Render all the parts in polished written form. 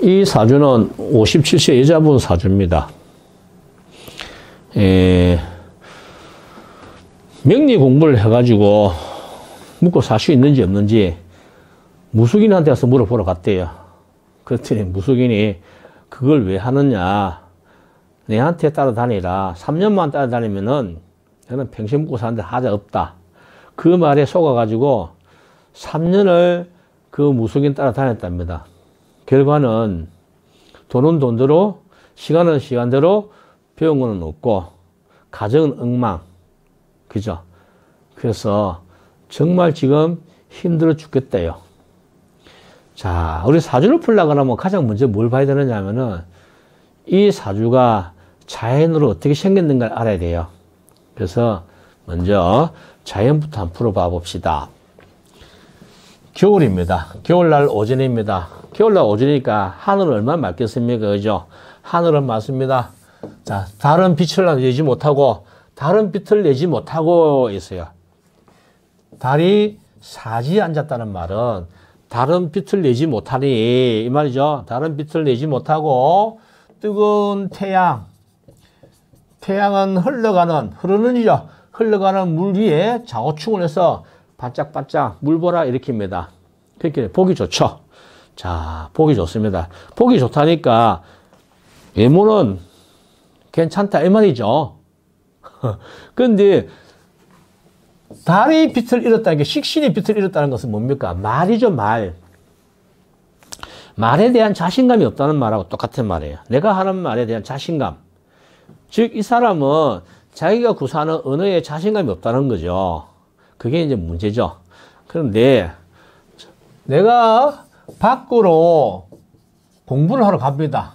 이 사주는 57세 여자분 사주입니다. 명리 공부를 해가지고 묵고 살 수 있는지 없는지 무속인한테 와서 물어보러 갔대요. 그랬더니 무속인이 그걸 왜 하느냐. 내한테 따라다니라. 3년만 따라다니면은 너는 평생 묵고 사는데 하자 없다. 그 말에 속아가지고 3년을 그 무속인 따라다녔답니다. 결과는 돈은 돈대로, 시간은 시간대로 배운 거는 없고, 가정은 엉망. 그죠? 그래서 정말 지금 힘들어 죽겠대요. 자, 우리 사주를 풀려고 하면 가장 먼저 뭘 봐야 되느냐 하면은 이 사주가 자연으로 어떻게 생겼는가를 알아야 돼요. 그래서 먼저 자연부터 한번 풀어봐 봅시다. 겨울입니다. 겨울날 오전입니다. 겨울날 오전이니까 하늘은 얼마나 맑겠습니까? 그죠? 하늘은 맑습니다. 자, 다른 빛을 내지 못하고, 다른 빛을 내지 못하고 있어요. 달이 사지에 앉았다는 말은 다른 빛을 내지 못하니, 이 말이죠. 다른 빛을 내지 못하고, 뜨거운 태양. 태양은 흘러가는 물 위에 좌우충을 해서 반짝반짝 물 보라 일으킵니다. 그렇게 보기 좋죠. 자, 보기 좋습니다. 보기 좋다니까 외모는 괜찮다 이 말이죠. 그런데 달이 빛을 잃었다는 게, 식신이 빛을 잃었다는 것은 뭡니까? 말이죠, 말. 말에 대한 자신감이 없다는 말하고 똑같은 말이에요. 내가 하는 말에 대한 자신감. 즉, 이 사람은 자기가 구사하는 언어에 자신감이 없다는 거죠. 그게 이제 문제죠. 그런데 내가 밖으로 공부를 하러 갑니다.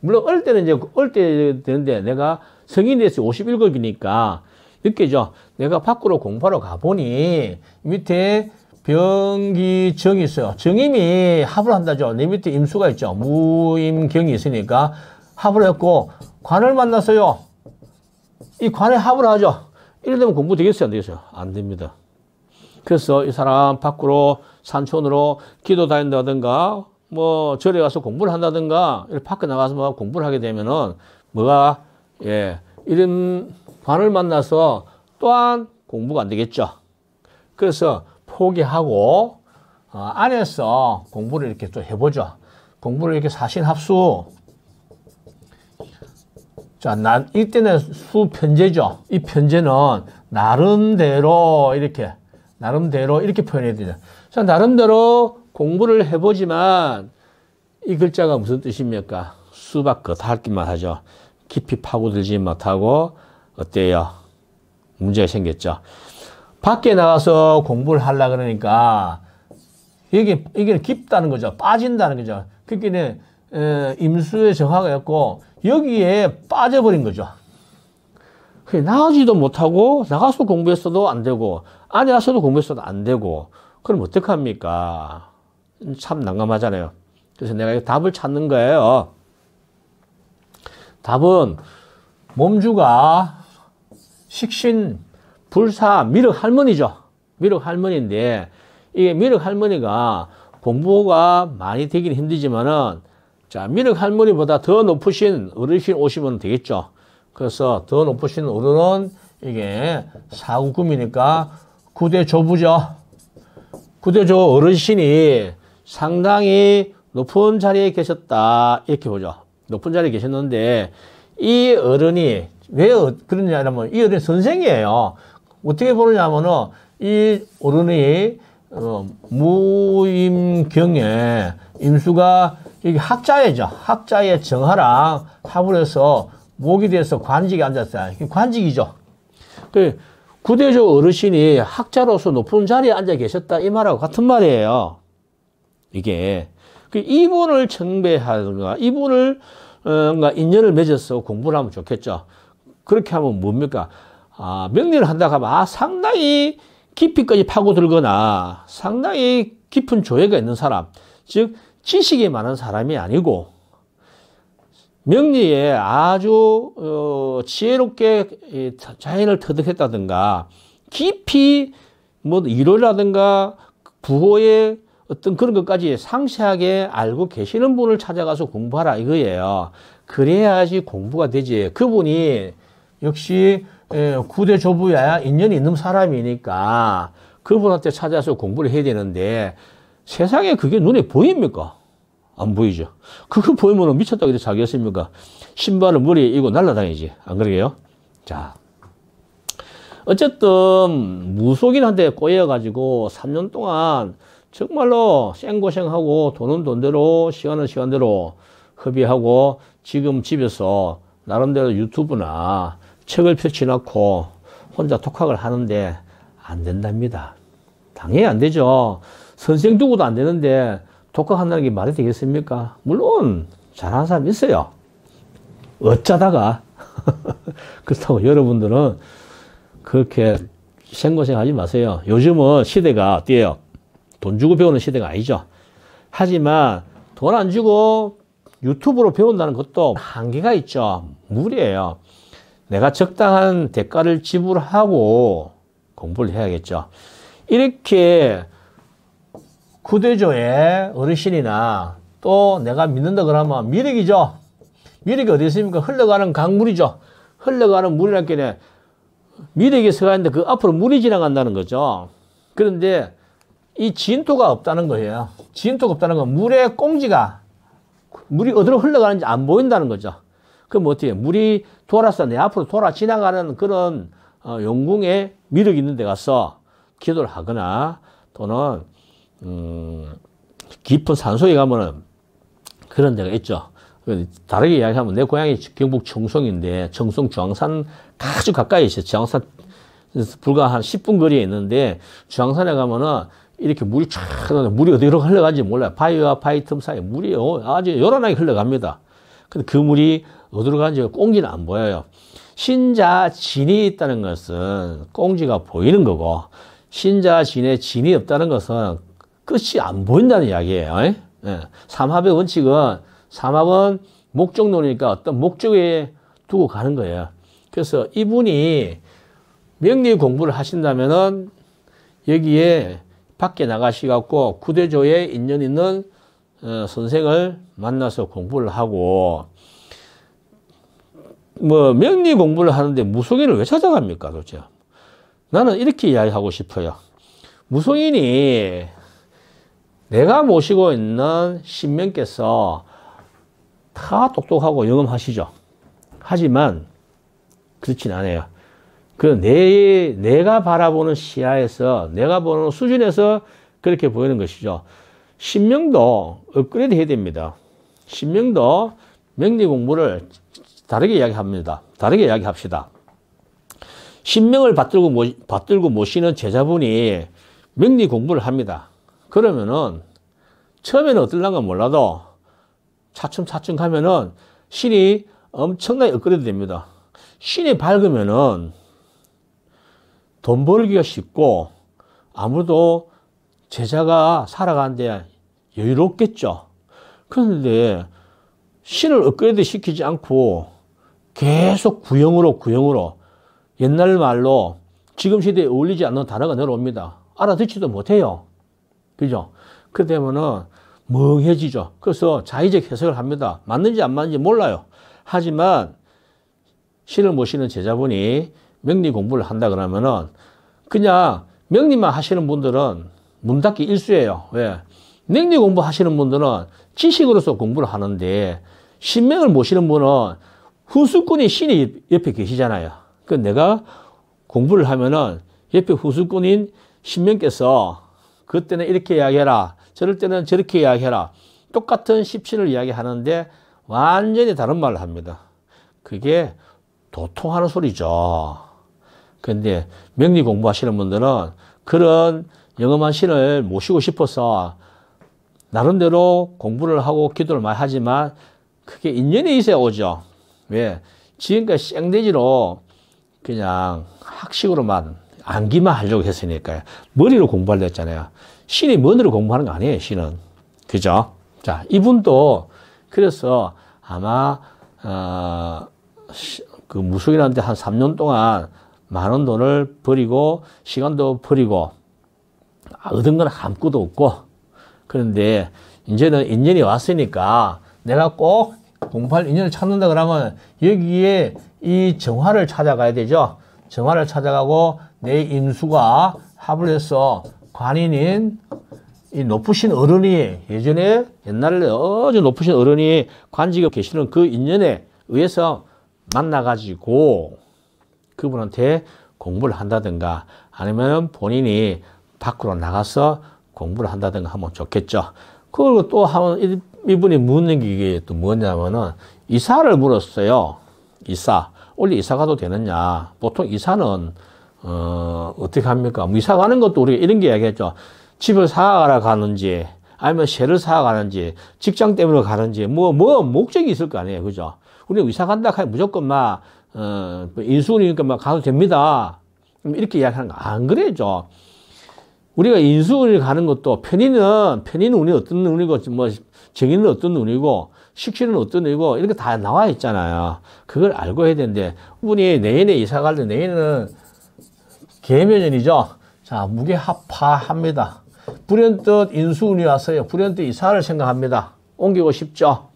물론 어릴 때는 되는데 내가 성인이 돼서 51급이니까 느끼죠. 내가 밖으로 공부하러 가보니 밑에 병기 정이 있어요. 정임이 합을 한다죠. 내 밑에 임수가 있죠. 무임경이 있으니까 합을 했고 관을 만났어요. 이 관에 합을 하죠. 이래 되면 공부 되겠어요? 안 되겠어요? 안 됩니다. 그래서 이 사람 밖으로 산촌으로 기도 다닌다든가 뭐 절에 가서 공부를 한다든가 이렇게 밖에 나가서 뭐 공부를 하게 되면은 뭐가 이런 관을 만나서 또한 공부가 안 되겠죠. 그래서 포기하고 안에서 공부를 이렇게 또 해보죠. 공부를 이렇게 사신합수. 자, 이때는 수편제죠. 이 편제는 나름대로 이렇게 표현해야 되죠. 자, 나름대로 공부를 해보지만 이 글자가 무슨 뜻입니까? 수박 겉핥기만 하죠. 깊이 파고들지 못하고 어때요? 문제가 생겼죠. 밖에 나가서 공부를 하려고 그러니까 이게 깊다는 거죠. 빠진다는 거죠. 그러니까 임수의 정화가 있고 여기에 빠져버린 거죠. 나가지도 못하고 나가서 공부했어도 안 되고 안에 와서도 공부했어도 안 되고 그럼 어떡합니까? 참 난감하잖아요. 그래서 내가 답을 찾는 거예요. 답은 몸주가 식신, 불사, 미륵 할머니죠. 미륵 할머니인데 이게 미륵 할머니가 공부가 많이 되긴 힘들지만은 자, 미륵 할머니보다 더 높으신 어르신 오시면 되겠죠. 그래서 더 높으신 어른은 이게 사구금이니까 구대조부죠. 구대조 어르신이 상당히 높은 자리에 계셨다. 이렇게 보죠. 높은 자리에 계셨는데 이 어른이 왜 그러냐면 이 어른이 선생이에요. 어떻게 보느냐면은 이 어른이 무임경에 임수가 이게 학자예죠. 학자의 정화랑 합을 해서 목이 돼서 관직에 앉았어요. 관직이죠. 그 구대조 어르신이 학자로서 높은 자리에 앉아 계셨다 이 말하고 같은 말이에요. 이게 그 이분을 청배하든가 이분을 인연을 맺어서 공부를 하면 좋겠죠. 그렇게 하면 뭡니까? 명리를 한다고 하면 상당히 깊이까지 파고들거나 상당히 깊은 조예가 있는 사람, 즉 지식이 많은 사람이 아니고 명리에 아주 지혜롭게 자연을 터득했다든가 깊이 뭐 이론이라든가 부호의 어떤 그런 것까지 상세하게 알고 계시는 분을 찾아가서 공부하라 이거예요. 그래야지 공부가 되지. 그분이 역시 구대 조부야 인연이 있는 사람이니까 그분한테 찾아서 공부를 해야 되는데 세상에 그게 눈에 보입니까? 안 보이죠. 그거 보이면 미쳤다고 이렇게 자기였습니까? 신발을 머리에 이고 날라다니지. 안 그러게요? 자. 어쨌든 무속인한테 꼬여가지고 3년 동안 정말로 생고생하고 돈은 돈대로 시간은 시간대로 허비하고 지금 집에서 나름대로 유튜브나 책을 펼쳐놓고 혼자 독학을 하는데 안 된답니다. 당연히 안 되죠. 선생 두고도 안 되는데 독학한다는 게 말이 되겠습니까? 물론 잘하는 사람 있어요. 어쩌다가. 그렇다고 여러분들은 그렇게 생고생하지 마세요. 요즘은 시대가 어때요? 돈 주고 배우는 시대가 아니죠. 하지만 돈 안 주고 유튜브로 배운다는 것도 한계가 있죠. 무리예요. 내가 적당한 대가를 지불하고 공부를 해야겠죠. 이렇게 구대조의 어르신이나 또 내가 믿는다 그러면 미륵이죠. 미륵이 어디 있습니까? 흘러가는 강물이죠. 흘러가는 물이란 게 미륵이 서가 있는데 그 앞으로 물이 지나간다는 거죠. 그런데 이 진토가 없다는 거예요. 진토가 없다는 건 물의 꽁지가 물이 어디로 흘러가는지 안 보인다는 거죠. 그럼 어떻게 해요? 물이 돌아서 내 앞으로 돌아 지나가는 그런 용궁에 미륵이 있는 데 가서 기도를 하거나 또는 깊은 산속에 가면은 그런 데가 있죠. 다르게 이야기하면 내 고향이 경북 청송인데 청송 주황산 아주 가까이 있어요. 주황산 불과 한 10분 거리에 있는데 주황산에 가면은 이렇게 물이 쫙 물이 어디로 흘러가는지 몰라요. 바위와 바위 틈 사이에 물이 아주 요란하게 흘러갑니다. 근데 그 물이 어디로 가는지 꽁지는 안 보여요. 신자진이 있다는 것은 꽁지가 보이는 거고 신자진에 진이 없다는 것은 끝이 안 보인다는 이야기예요. 예. 삼합의 원칙은 삼합은 목적론이니까 어떤 목적에 두고 가는 거예요. 그래서 이분이 명리 공부를 하신다면은 여기에 밖에 나가시갖고 구대조에 인연 있는 선생을 만나서 공부를 하고 뭐 명리 공부를 하는데 무속인을 왜 찾아갑니까 도대체? 나는 이렇게 이야기하고 싶어요. 무속인이 내가 모시고 있는 신명께서 다 똑똑하고 영험하시죠. 하지만 그렇진 않아요. 내가 바라보는 시야에서 내가 보는 수준에서 그렇게 보이는 것이죠. 신명도 업그레이드 해야 됩니다. 신명도 명리 공부를 다르게 이야기합니다. 다르게 이야기합시다. 신명을 받들고 모시는 제자분이 명리 공부를 합니다. 그러면은 처음에는 어떨란가 몰라도 차츰차츰 가면은 신이 엄청나게 업그레이드 됩니다. 신이 밝으면은 돈 벌기가 쉽고 아무래도 제자가 살아가는데 여유롭겠죠. 그런데 신을 업그레이드 시키지 않고 계속 구형으로 옛날 말로 지금 시대에 어울리지 않는 단어가 내려옵니다. 알아듣지도 못해요. 그죠? 그렇게 되면은 멍해지죠. 그래서 자의적 해석을 합니다. 맞는지 안 맞는지 몰라요. 하지만 신을 모시는 제자분이 명리 공부를 한다 그러면은 그냥 명리만 하시는 분들은 문 닫기 일쑤예요. 왜? 명리 공부 하시는 분들은 지식으로서 공부를 하는데 신명을 모시는 분은 후수꾼이 신이 옆에 계시잖아요. 그 내가 공부를 하면은 옆에 후수꾼인 신명께서 그때는 이렇게 이야기해라. 저럴 때는 저렇게 이야기해라. 똑같은 십신을 이야기하는데 완전히 다른 말을 합니다. 그게 도통하는 소리죠. 근데 명리 공부하시는 분들은 그런 영험한 신을 모시고 싶어서 나름대로 공부를 하고 기도를 많이 하지만 그게 인연이 있어야 오죠. 왜? 지금까지 생대지로 그냥 학식으로만 암기만 하려고 했으니까요. 머리로 공부하려고 했잖아요. 신이 머리로 공부하는 거 아니에요, 신은. 그죠? 자, 이분도 그래서 아마 그 무속인한테 한 3년 동안 많은 돈을 버리고 시간도 버리고 얻은 건 아무것도 없고 그런데 이제는 인연이 왔으니까 내가 꼭 공부할 인연을 찾는다 그러면 여기에 이 정화를 찾아가야 되죠. 정화를 찾아가고 내 인수가 합을 해서 관인인 이 높으신 어른이 예전에 옛날에 아주 높으신 어른이 관직에 계시는 그 인연에 의해서 만나가지고 그분한테 공부를 한다든가 아니면 본인이 밖으로 나가서 공부를 한다든가 하면 좋겠죠. 그리고 또 하면 이분이 묻는 게 이게 또 뭐냐면은 이사를 물었어요. 이사. 원래 이사 가도 되느냐. 보통 이사는 어떻게 합니까? 이사 가는 것도 우리가 이런 게 이야기했죠. 집을 사가러 가는지 아니면 새를 사가는지 직장 때문에 가는지 뭐 목적이 있을 거 아니에요. 그죠? 우리가 이사 간다 하면 무조건 막 인수니까 막 가도 됩니다. 이렇게 이야기하는 거 안 그래죠. 우리가 인수운이 가는 것도 편인은 운이 어떤 운이고 뭐 정인은 어떤 운이고 식신은 어떤 운이고 이렇게 다 나와 있잖아요. 그걸 알고 해야 되는데 분이 내년에 이사 갈 때 내년은 계묘년이죠. 자, 무게합파합니다. 불현뜻 인수운이 왔어요. 불현뜻 이사를 생각합니다. 옮기고 싶죠.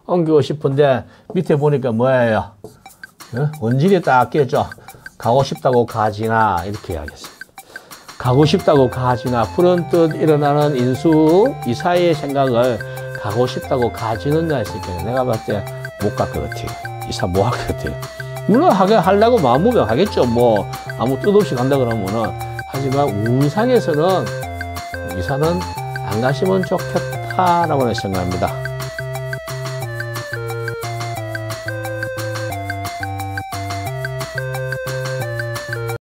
옮기고 싶은데 밑에 보니까 뭐예요? 원진이 딱 깼죠. 가고 싶다고 가지나 이렇게 이야기했어요. 가고 싶다고 가지나 불현뜻 일어나는 인수 이사의 생각을 가고 싶다고 가지느냐 했으니까 내가 봤을 때 못 갈 것 같아요. 이사 못 할 것 같아요. 물론 하려고 마음먹으면 하겠죠. 뭐 아무 뜻 없이 간다 그러면은 하지만 운상에서는 이사는 안 가시면 좋겠다라고 생각합니다.